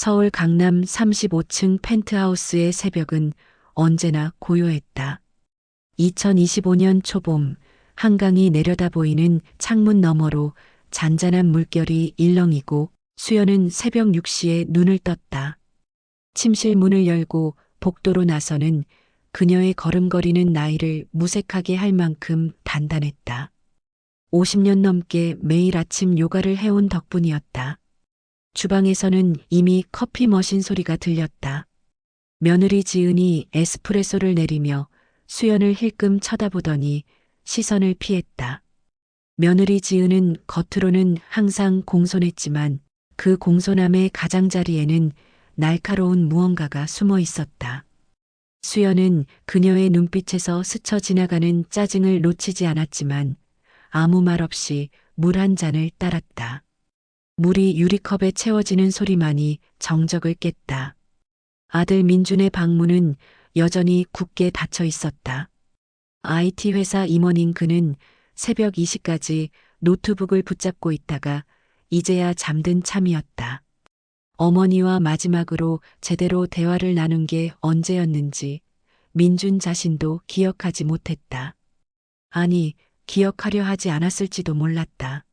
서울 강남 35층 펜트하우스의 새벽은 언제나 고요했다. 2025년 초봄, 한강이 내려다 보이는 창문 너머로 잔잔한 물결이 일렁이고 수연은 새벽 6시에 눈을 떴다. 침실 문을 열고 복도로 나서는 그녀의 걸음걸이는 나이를 무색하게 할 만큼 단단했다. 50년 넘게 매일 아침 요가를 해온 덕분이었다. 주방에서는 이미 커피 머신 소리가 들렸다. 며느리 지은이 에스프레소를 내리며 수연을 힐끔 쳐다보더니 시선을 피했다. 며느리 지은은 겉으로는 항상 공손했지만 그 공손함의 가장자리에는 날카로운 무언가가 숨어 있었다. 수연은 그녀의 눈빛에서 스쳐 지나가는 짜증을 놓치지 않았지만 아무 말 없이 물 한 잔을 따랐다. 물이 유리컵에 채워지는 소리만이 정적을 깼다. 아들 민준의 방문은 여전히 굳게 닫혀 있었다. IT 회사 임원인 그는 새벽 2시까지 노트북을 붙잡고 있다가 이제야 잠든 참이었다. 어머니와 마지막으로 제대로 대화를 나눈 게 언제였는지 민준 자신도 기억하지 못했다. 아니, 기억하려 하지 않았을지도 몰랐다.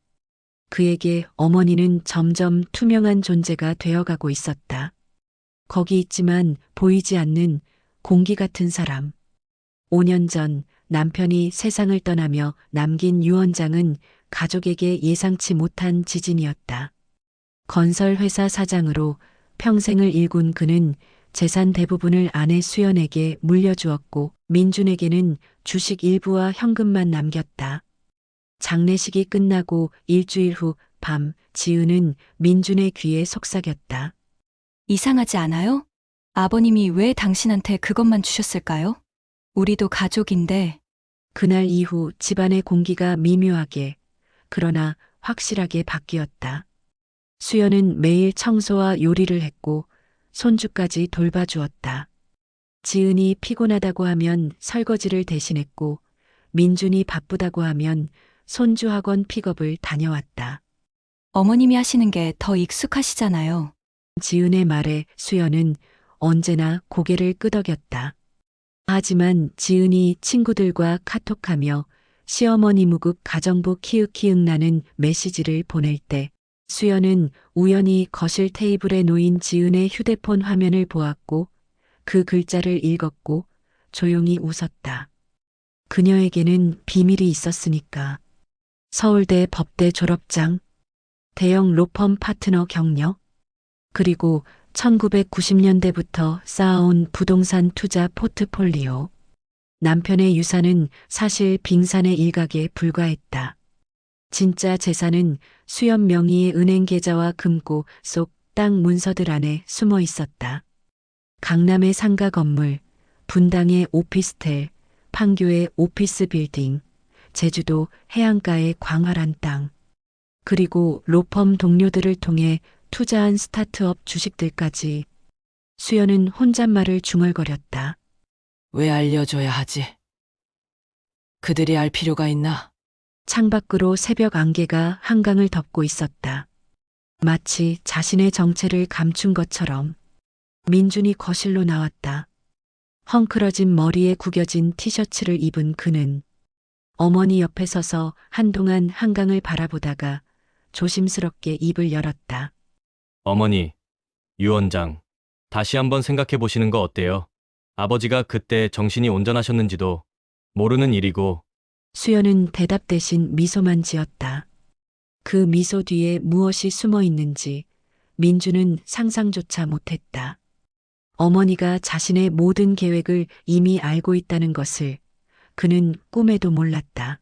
그에게 어머니는 점점 투명한 존재가 되어가고 있었다. 거기 있지만 보이지 않는 공기 같은 사람. 5년 전 남편이 세상을 떠나며 남긴 유언장은 가족에게 예상치 못한 지진이었다. 건설회사 사장으로 평생을 일군 그는 재산 대부분을 아내 수연에게 물려주었고 민준에게는 주식 일부와 현금만 남겼다. 장례식이 끝나고 일주일 후 밤 지은은 민준의 귀에 속삭였다. 이상하지 않아요? 아버님이 왜 당신한테 그것만 주셨을까요? 우리도 가족인데. 그날 이후 집안의 공기가 미묘하게 그러나 확실하게 바뀌었다. 수연은 매일 청소와 요리를 했고 손주까지 돌봐주었다. 지은이 피곤하다고 하면 설거지를 대신했고 민준이 바쁘다고 하면 손주 학원 픽업을 다녀왔다. 어머님이 하시는 게 더 익숙하시잖아요. 지은의 말에 수연은 언제나 고개를 끄덕였다. 하지만 지은이 친구들과 카톡하며 시어머니 무급 가정부 키읔키읔 나는 메시지를 보낼 때 수연은 우연히 거실 테이블에 놓인 지은의 휴대폰 화면을 보았고 그 글자를 읽었고 조용히 웃었다. 그녀에게는 비밀이 있었으니까. 서울대 법대 졸업장, 대형 로펌 파트너 경력, 그리고 1990년대부터 쌓아온 부동산 투자 포트폴리오. 남편의 유산은 사실 빙산의 일각에 불과했다. 진짜 재산은 수연 명의의 은행 계좌와 금고 속 땅 문서들 안에 숨어 있었다. 강남의 상가 건물, 분당의 오피스텔, 판교의 오피스 빌딩, 제주도 해안가의 광활한 땅, 그리고 로펌 동료들을 통해 투자한 스타트업 주식들까지. 수연은 혼잣말을 중얼거렸다. 왜 알려줘야 하지? 그들이 알 필요가 있나? 창밖으로 새벽 안개가 한강을 덮고 있었다. 마치 자신의 정체를 감춘 것처럼. 민준이 거실로 나왔다. 헝클어진 머리에 구겨진 티셔츠를 입은 그는 어머니 옆에 서서 한동안 한강을 바라보다가 조심스럽게 입을 열었다. 어머니, 유언장, 다시 한번 생각해 보시는 거 어때요? 아버지가 그때 정신이 온전하셨는지도 모르는 일이고. 수연은 대답 대신 미소만 지었다. 그 미소 뒤에 무엇이 숨어 있는지 민주는 상상조차 못했다. 어머니가 자신의 모든 계획을 이미 알고 있다는 것을 그는 꿈에도 몰랐다.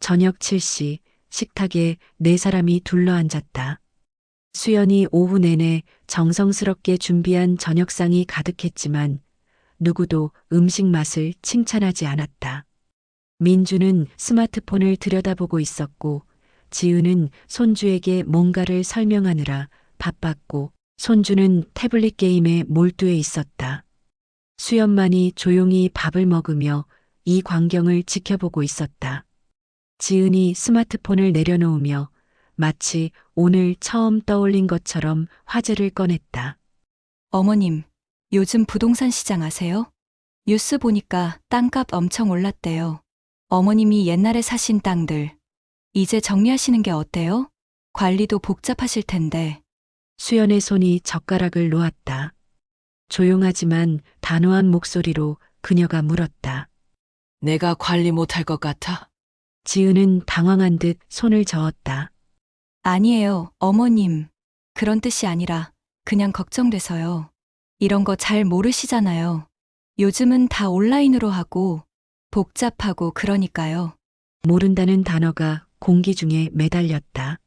저녁 7시 식탁에 네 사람이 둘러앉았다. 수연이 오후 내내 정성스럽게 준비한 저녁상이 가득했지만 누구도 음식 맛을 칭찬하지 않았다. 민주는 스마트폰을 들여다보고 있었고 지은은 손주에게 뭔가를 설명하느라 바빴고 손주는 태블릿 게임에 몰두해 있었다. 수연만이 조용히 밥을 먹으며 이 광경을 지켜보고 있었다. 지은이 스마트폰을 내려놓으며 마치 오늘 처음 떠올린 것처럼 화제를 꺼냈다. 어머님, 요즘 부동산 시장 아세요? 뉴스 보니까 땅값 엄청 올랐대요. 어머님이 옛날에 사신 땅들, 이제 정리하시는 게 어때요? 관리도 복잡하실 텐데. 수연의 손이 젓가락을 놓았다. 조용하지만 단호한 목소리로 그녀가 물었다. 내가 관리 못할 것 같아? 지은은 당황한 듯 손을 저었다. 아니에요, 어머님. 그런 뜻이 아니라 그냥 걱정돼서요. 이런 거 잘 모르시잖아요. 요즘은 다 온라인으로 하고 복잡하고 그러니까요. 모른다는 단어가 공기 중에 매달렸다.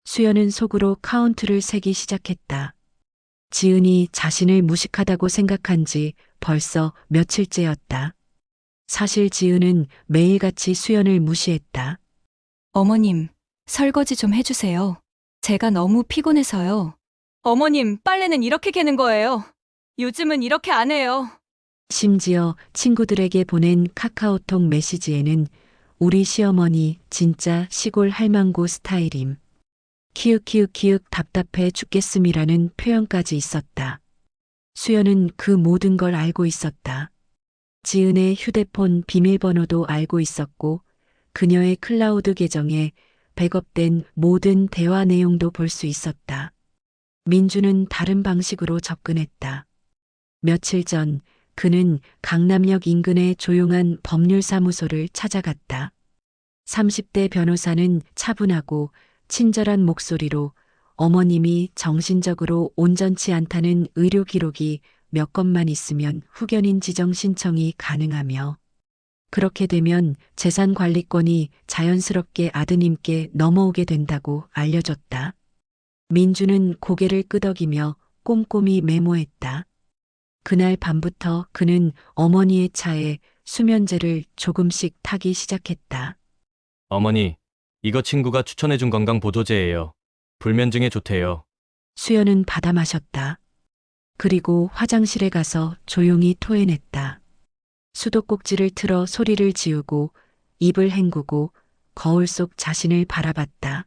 수연은 속으로 카운트를 세기 시작했다. 지은이 자신을 무식하다고 생각한 지 벌써 며칠째였다. 사실 지은은 매일같이 수연을 무시했다. 어머님, 설거지 좀 해주세요. 제가 너무 피곤해서요. 어머님, 빨래는 이렇게 개는 거예요. 요즘은 이렇게 안 해요. 심지어 친구들에게 보낸 카카오톡 메시지에는 우리 시어머니 진짜 시골 할망구 스타일임. 키읔키읔키읔 답답해 죽겠음이라는 표현까지 있었다. 수연은 그 모든 걸 알고 있었다. 지은의 휴대폰 비밀번호도 알고 있었고 그녀의 클라우드 계정에 백업된 모든 대화 내용도 볼 수 있었다. 민주는 다른 방식으로 접근했다. 며칠 전 그는 강남역 인근의 조용한 법률사무소를 찾아갔다. 30대 변호사는 차분하고 친절한 목소리로 어머님이 정신적으로 온전치 않다는 의료 기록이 몇 건만 있으면 후견인 지정 신청이 가능하며 그렇게 되면 재산 관리권이 자연스럽게 아드님께 넘어오게 된다고 알려줬다. 민주는 고개를 끄덕이며 꼼꼼히 메모했다. 그날 밤부터 그는 어머니의 차에 수면제를 조금씩 타기 시작했다. 어머니, 이거 친구가 추천해준 건강보조제예요. 불면증에 좋대요. 수연은 받아 마셨다. 그리고 화장실에 가서 조용히 토해냈다. 수도꼭지를 틀어 소리를 지우고 입을 헹구고 거울 속 자신을 바라봤다.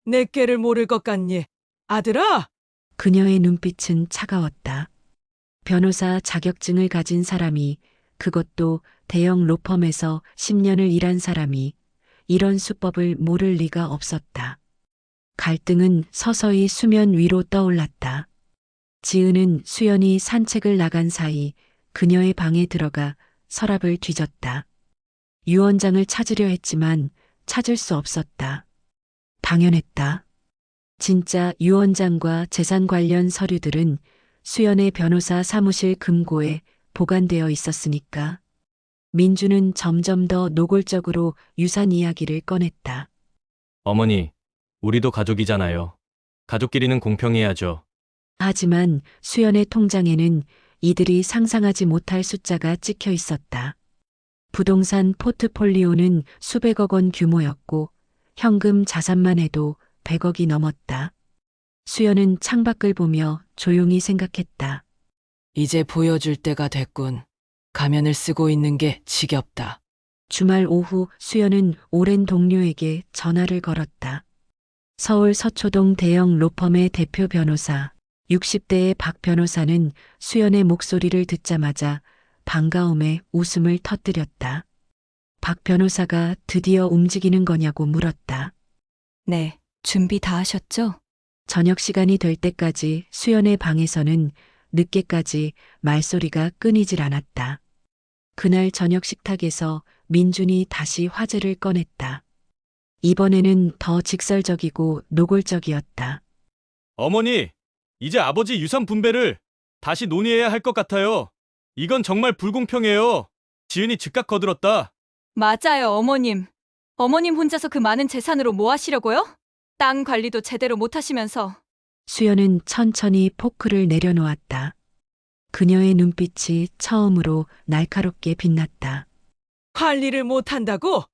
내 꾀를 모를 것 같니? 아들아! 그녀의 눈빛은 차가웠다. 변호사 자격증을 가진 사람이, 그것도 대형 로펌에서 10년을 일한 사람이 이런 수법을 모를 리가 없었다. 갈등은 서서히 수면 위로 떠올랐다. 지은은 수연이 산책을 나간 사이 그녀의 방에 들어가 서랍을 뒤졌다. 유언장을 찾으려 했지만 찾을 수 없었다. 당연했다. 진짜 유언장과 재산 관련 서류들은 수연의 변호사 사무실 금고에 보관되어 있었으니까. 민주는 점점 더 노골적으로 유산 이야기를 꺼냈다. 어머니, 우리도 가족이잖아요. 가족끼리는 공평해야죠. 하지만 수연의 통장에는 이들이 상상하지 못할 숫자가 찍혀 있었다. 부동산 포트폴리오는 수백억 원 규모였고 현금 자산만 해도 100억이 넘었다. 수연은 창밖을 보며 조용히 생각했다. 이제 보여줄 때가 됐군. 가면을 쓰고 있는 게 지겹다. 주말 오후 수연은 오랜 동료에게 전화를 걸었다. 서울 서초동 대형 로펌의 대표 변호사, 60대의 박 변호사는 수연의 목소리를 듣자마자 반가움에 웃음을 터뜨렸다. 박 변호사가 드디어 움직이는 거냐고 물었다. 네, 준비 다 하셨죠? 저녁 시간이 될 때까지 수연의 방에서는 늦게까지 말소리가 끊이질 않았다. 그날 저녁 식탁에서 민준이 다시 화제를 꺼냈다. 이번에는 더 직설적이고 노골적이었다. 어머니, 이제 아버지 유산 분배를 다시 논의해야 할 것 같아요. 이건 정말 불공평해요. 지은이 즉각 거들었다. 맞아요, 어머님. 어머님 혼자서 그 많은 재산으로 뭐 하시려고요? 땅 관리도 제대로 못 하시면서. 수연은 천천히 포크를 내려놓았다. 그녀의 눈빛이 처음으로 날카롭게 빛났다. 관리를 못한다고?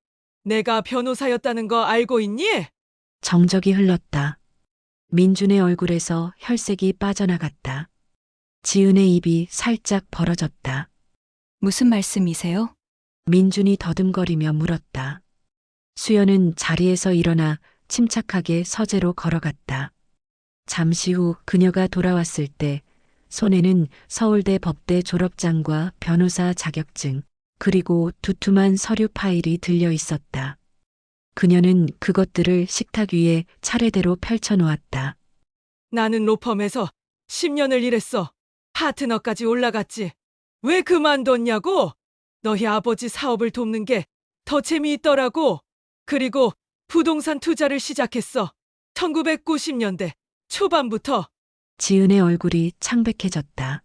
내가 변호사였다는 거 알고 있니? 정적이 흘렀다. 민준의 얼굴에서 혈색이 빠져나갔다. 지은의 입이 살짝 벌어졌다. 무슨 말씀이세요? 민준이 더듬거리며 물었다. 수연은 자리에서 일어나 침착하게 서재로 걸어갔다. 잠시 후 그녀가 돌아왔을 때 손에는 서울대 법대 졸업장과 변호사 자격증, 그리고 두툼한 서류 파일이 들려 있었다. 그녀는 그것들을 식탁 위에 차례대로 펼쳐놓았다. 나는 로펌에서 10년을 일했어. 파트너까지 올라갔지. 왜 그만뒀냐고? 너희 아버지 사업을 돕는 게 더 재미있더라고. 그리고 부동산 투자를 시작했어. 1990년대 초반부터. 지은의 얼굴이 창백해졌다.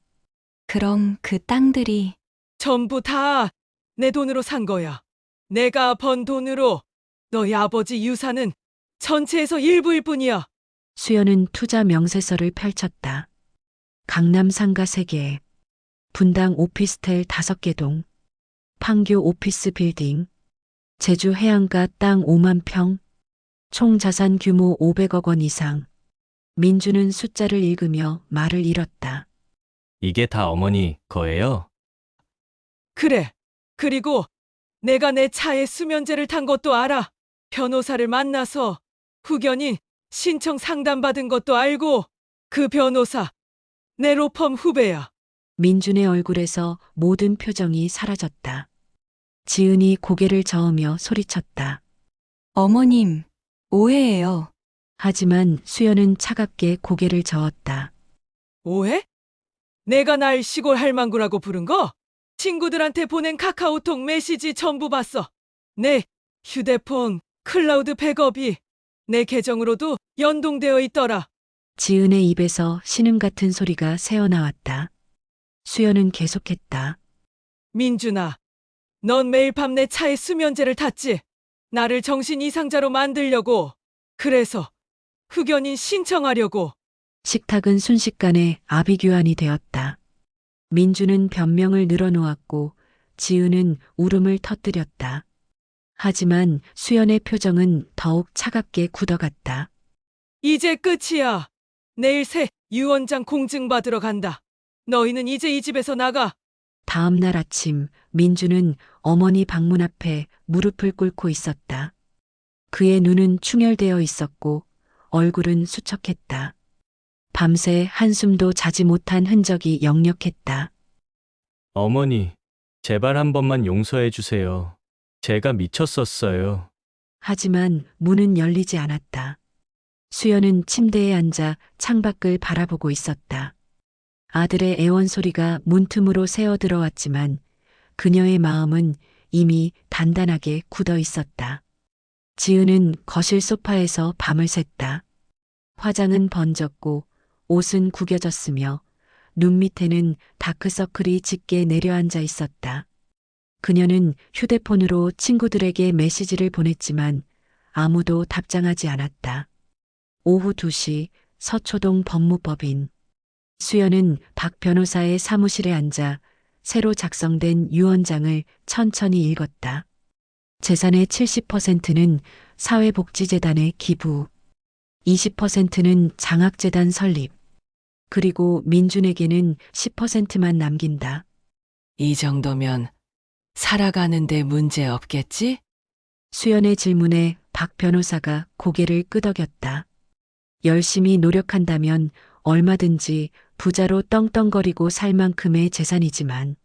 그럼 그 땅들이 전부 다 내 돈으로 산 거야. 내가 번 돈으로. 너희 아버지 유산은 전체에서 일부일 뿐이야. 수연은 투자 명세서를 펼쳤다. 강남 상가 3개, 분당 오피스텔 5개 동, 판교 오피스 빌딩, 제주 해안가 땅 5만 평, 총 자산 규모 500억 원 이상. 민주는 숫자를 읽으며 말을 잃었다. 이게 다 어머니 거예요? 그래. 그리고 내가 내 차에 수면제를 탄 것도 알아. 변호사를 만나서 후견인 신청 상담받은 것도 알고. 그 변호사 내 로펌 후배야. 민준의 얼굴에서 모든 표정이 사라졌다. 지은이 고개를 저으며 소리쳤다. 어머님, 오해예요. 하지만 수연은 차갑게 고개를 저었다. 오해? 내가 날 시골 할망구라고 부른 거? 친구들한테 보낸 카카오톡 메시지 전부 봤어. 내 휴대폰 클라우드 백업이 내 계정으로도 연동되어 있더라. 지은의 입에서 신음 같은 소리가 새어나왔다. 수연은 계속했다. 민준아, 넌 매일 밤 내 차에 수면제를 탔지? 나를 정신 이상자로 만들려고. 그래서 후견인 신청하려고. 식탁은 순식간에 아비규환이 되었다. 민주는 변명을 늘어놓았고 지은은 울음을 터뜨렸다. 하지만 수연의 표정은 더욱 차갑게 굳어갔다. 이제 끝이야. 내일 새 유원장 공증받으러 간다. 너희는 이제 이 집에서 나가. 다음 날 아침 민주는 어머니 방문 앞에 무릎을 꿇고 있었다. 그의 눈은 충혈되어 있었고 얼굴은 수척했다. 밤새 한숨도 자지 못한 흔적이 역력했다. 어머니, 제발 한 번만 용서해 주세요. 제가 미쳤었어요. 하지만 문은 열리지 않았다. 수연은 침대에 앉아 창밖을 바라보고 있었다. 아들의 애원 소리가 문틈으로 새어 들어왔지만 그녀의 마음은 이미 단단하게 굳어 있었다. 지은은 거실 소파에서 밤을 샜다. 화장은 번졌고 옷은 구겨졌으며 눈 밑에는 다크서클이 짙게 내려앉아 있었다. 그녀는 휴대폰으로 친구들에게 메시지를 보냈지만 아무도 답장하지 않았다. 오후 2시 서초동 법무법인. 수연은 박 변호사의 사무실에 앉아 새로 작성된 유언장을 천천히 읽었다. 재산의 70%는 사회복지재단에 기부, 20%는 장학재단 설립, 그리고 민준에게는 10%만 남긴다. 이 정도면 살아가는데 문제 없겠지? 수연의 질문에 박 변호사가 고개를 끄덕였다. 열심히 노력한다면 얼마든지 부자로 떵떵거리고 살 만큼의 재산이지만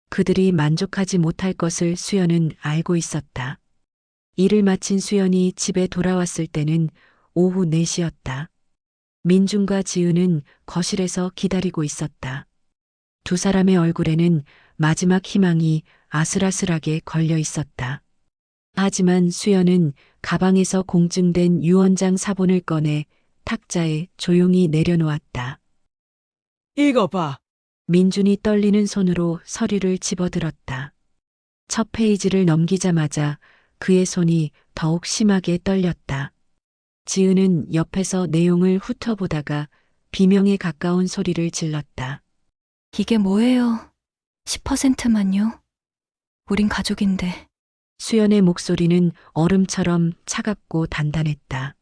그들이 만족하지 못할 것을 수연은 알고 있었다. 일을 마친 수연이 집에 돌아왔을 때는 오후 4시였다. 민준과 지은은 거실에서 기다리고 있었다. 두 사람의 얼굴에는 마지막 희망이 아슬아슬하게 걸려 있었다. 하지만 수연은 가방에서 공증된 유언장 사본을 꺼내 탁자에 조용히 내려놓았다. 읽어봐. 민준이 떨리는 손으로 서류를 집어들었다. 첫 페이지를 넘기자마자 그의 손이 더욱 심하게 떨렸다. 지은은 옆에서 내용을 훑어보다가 비명에 가까운 소리를 질렀다. 이게 뭐예요? 10%만요? 우린 가족인데. 수연의 목소리는 얼음처럼 차갑고 단단했다.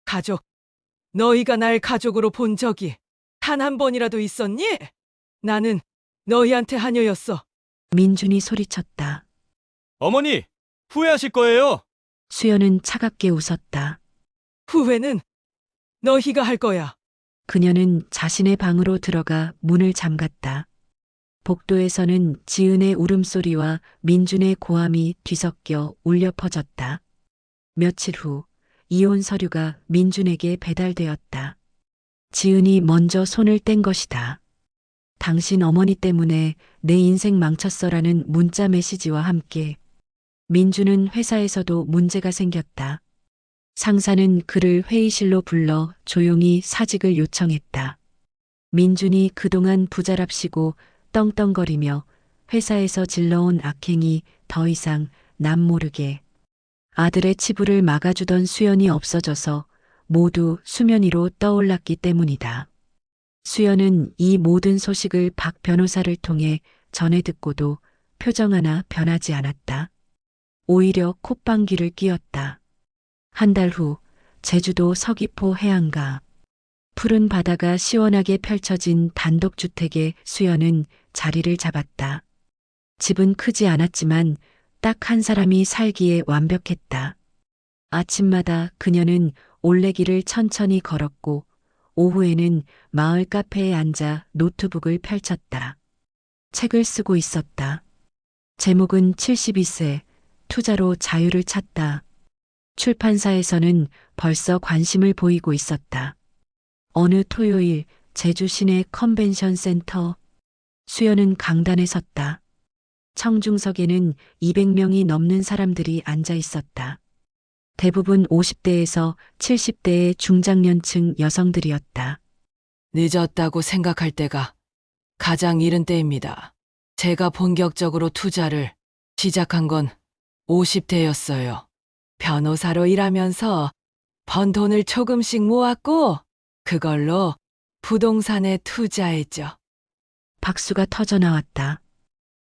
가족. 너희가 날 가족으로 본 적이 단 한 번이라도 있었니? 나는 너희한테 하녀였어. 민준이 소리쳤다. 어머니, 후회하실 거예요. 수연은 차갑게 웃었다. 후회는 너희가 할 거야. 그녀는 자신의 방으로 들어가 문을 잠갔다. 복도에서는 지은의 울음소리와 민준의 고함이 뒤섞여 울려 퍼졌다. 며칠 후 이혼 서류가 민준에게 배달되었다. 지은이 먼저 손을 뗀 것이다. 당신 어머니 때문에 내 인생 망쳤어라는 문자 메시지와 함께 민준은 회사에서도 문제가 생겼다. 상사는 그를 회의실로 불러 조용히 사직을 요청했다. 민준이 그동안 부자랍시고 떵떵거리며 회사에서 질러온 악행이 더 이상 남모르게 아들의 치부를 막아주던 수연이 없어져서 모두 수면 위로 떠올랐기 때문이다. 수연은 이 모든 소식을 박 변호사를 통해 전해 듣고도 표정 하나 변하지 않았다. 오히려 콧방귀를 뀌었다. 한 달 후 제주도 서귀포 해안가 푸른 바다가 시원하게 펼쳐진 단독주택에 수연은 자리를 잡았다. 집은 크지 않았지만 딱 한 사람이 살기에 완벽했다. 아침마다 그녀는 올레길을 천천히 걸었고 오후에는 마을 카페에 앉아 노트북을 펼쳤다. 책을 쓰고 있었다. 제목은 72세, 투자로 자유를 찾다. 출판사에서는 벌써 관심을 보이고 있었다. 어느 토요일 제주 시내 컨벤션 센터. 수연은 강단에 섰다. 청중석에는 200명이 넘는 사람들이 앉아 있었다. 대부분 50대에서 70대의 중장년층 여성들이었다. 늦었다고 생각할 때가 가장 이른 때입니다. 제가 본격적으로 투자를 시작한 건 50대였어요. 변호사로 일하면서 번 돈을 조금씩 모았고 그걸로 부동산에 투자했죠. 박수가 터져 나왔다.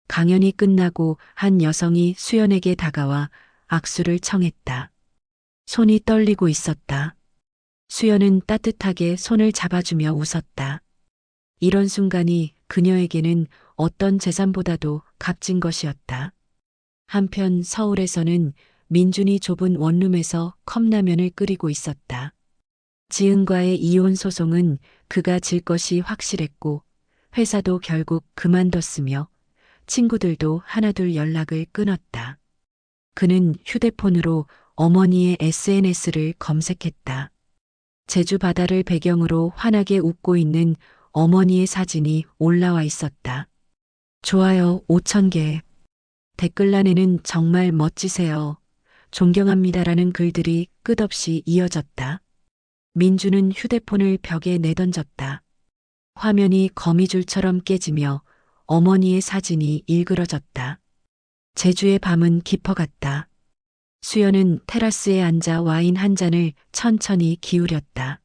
강연이 끝나고 한 여성이 수연에게 다가와 악수를 청했다. 손이 떨리고 있었다. 수연은 따뜻하게 손을 잡아주며 웃었다. 이런 순간이 그녀에게는 어떤 재산보다도 값진 것이었다. 한편 서울에서는 민준이 좁은 원룸에서 컵라면을 끓이고 있었다. 지은과의 이혼 소송은 그가 질 것이 확실했고 회사도 결국 그만뒀으며 친구들도 하나둘 연락을 끊었다. 그는 휴대폰으로 어머니의 SNS를 검색했다. 제주 바다를 배경으로 환하게 웃고 있는 어머니의 사진이 올라와 있었다. 좋아요 5,000개. 댓글란에는 정말 멋지세요. 존경합니다라는 글들이 끝없이 이어졌다. 민주는 휴대폰을 벽에 내던졌다. 화면이 거미줄처럼 깨지며 어머니의 사진이 일그러졌다. 제주의 밤은 깊어갔다. 수연은 테라스에 앉아 와인 한 잔을 천천히 기울였다.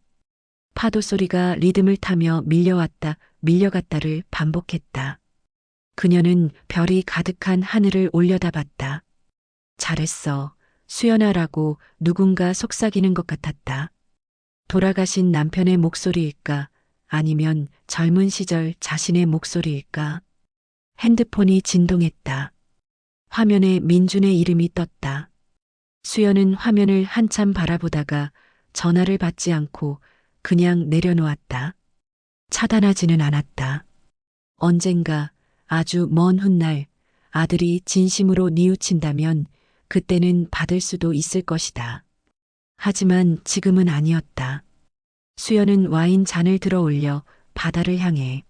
파도 소리가 리듬을 타며 밀려왔다, 밀려갔다를 반복했다. 그녀는 별이 가득한 하늘을 올려다봤다. 잘했어, 수연아라고 누군가 속삭이는 것 같았다. 돌아가신 남편의 목소리일까? 아니면 젊은 시절 자신의 목소리일까? 핸드폰이 진동했다. 화면에 민준의 이름이 떴다. 수연은 화면을 한참 바라보다가 전화를 받지 않고 그냥 내려놓았다. 차단하지는 않았다. 언젠가 아주 먼 훗날 아들이 진심으로 뉘우친다면 그때는 받을 수도 있을 것이다. 하지만 지금은 아니었다. 수연은 와인 잔을 들어 올려 바다를 향해